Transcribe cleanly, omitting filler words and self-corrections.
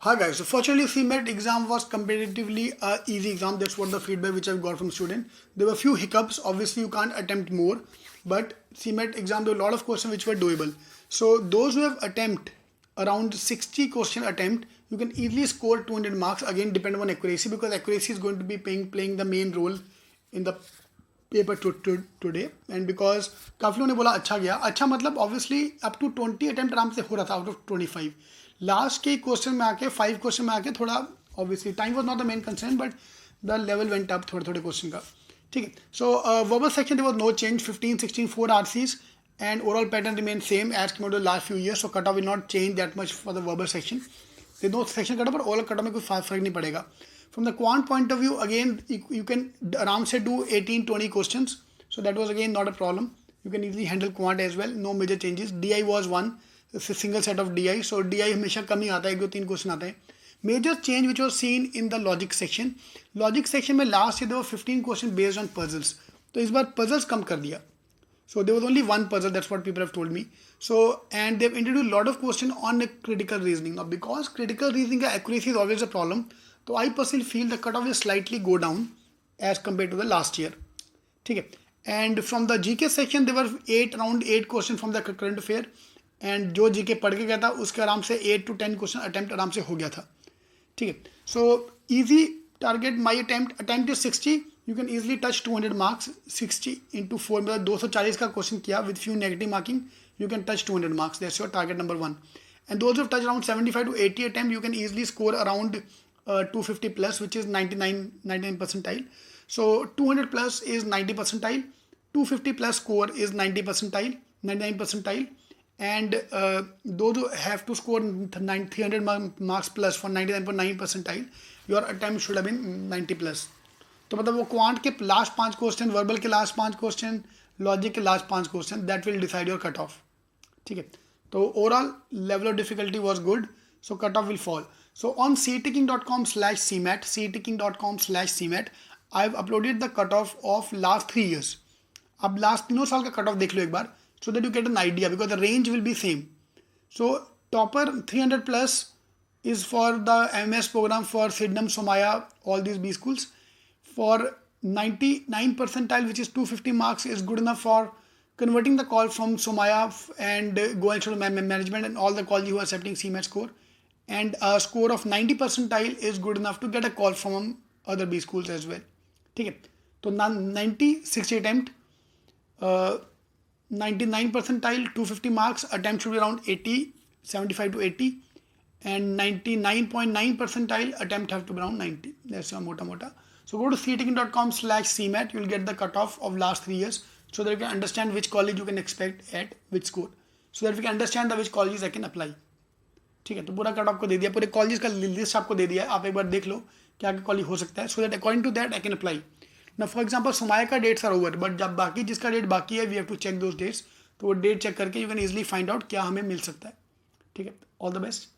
Hi guys, so fortunately CMAT exam was comparatively easy exam. That's what the feedback which I've got from student. There were a few hiccups. Obviously you can't attempt more, but CMAT exam there were a lot of questions which were doable. So those who have attempt around 60 question attempt, you can easily score 200 marks. Again, depending on accuracy, because accuracy is going to be playing the main role in the paper today and because काफ़ी लोगों ने बोला अच्छा गया. अच्छा मतलब obviously up to 20 attempt आराम से हो रहा था आउट ऑफ 25. लास्ट के क्वेश्चन में आके 5 क्वेश्चन में आके थोड़ा obviously time was not the main concern but the level went up थोड़े थोड़े क्वेश्चन का. ठीक है. So verbal section there was no change. 15, 16 4 RCs and overall pattern remained same as compared to the last few years. So cutoff will not change that much for the verbal section. There's no section cutoff, but overall cutoff में कोई फर्क नहीं पड़ेगा. From the quant point of view, again, you can around say do 18-20 questions. So that was again not a problem. You can easily handle quant as well. No major changes. DI was one, single set of DI. So DI हमेशा कम ही आता है, 1-2-3 question आते हैं. Major change which was seen in the logic section. Logic section में last year there were 15 questions based on puzzles. तो इस बार puzzles कम कर दिया. So there was only one puzzle. That's what people have told me. So and they've introduced a lot of questions on critical reasoning. Now because critical reasoning accuracy is always a problem. तो I personally feel the cut off is slightly go down as compare to the last year. ठीक है. And from the GK section there are around 8 question from the current affair. And जो GK पढ़ के गया था उसके आराम से 8 to 10 क्वेश्चन अटेम्प्ट आराम से हो गया था. ठीक है. So easy target my attempt is 60. You can easily touch 200 marks. 60 into 4 मतलब 240 का क्वेश्चन किया with few negative marking. You can touch 200 marks. That's your target number 1. And those have touch around 75 to 80 attempt. You can easily score around 250 plus, which is 99 percentile. So 200 plus is 90 percentile. 250 plus score is 90 percentile, 99 percentile. And those who have to score 300 marks plus for 99.9 percentile, your attempt should have been 90 plus. तो मतलब वो quant के last 5 question, verbal के last 5 question, logic के last 5 question, that will decide your cut off. ठीक है. तो overall level of difficulty was good. So cutoff will fall. So on ctaking.com/CMAT, ctaking.com/CMAT, I've uploaded the cutoff of last 3 years. अब last 3 साल का cutoff देख लो एक बार, so that you get an idea because the range will be same. So topper 300 plus is for the MS program for Sidnam, Somaya, all these B schools. For 99 percentile, which is 250 marks, is good enough for converting the call from Somaya and going to management and all the colleges who are accepting CMAT score. And a score of 90 percentile is good enough to get a call from other B schools as well. ठीक है. तो 90 60 attempt, 99 percentile 250 marks, attempt should be around 80, 75 to 80, and 99.9 percentile attempt have to be around 90. That's your mota. So go to ctaking.com/CMAT. You'll get the cutoff of last 3 years so that you can understand which college you can expect at which score, so that we can understand which colleges I can apply. ठीक है. तो पूरा cut आपको दे दिया, पूरे college का list आपको दे दिया है. आप एक बार देख लो क्या कॉलेज हो सकता है, so that according to that I can apply. ना फॉर एग्जांपल सोमाया का डेट्स आर ओवर, बट जब बाकी जिसका डेट बाकी है we have to check those dates. तो वो डेट चेक करके you can easily find out क्या हमें मिल सकता है. ठीक है. All the best.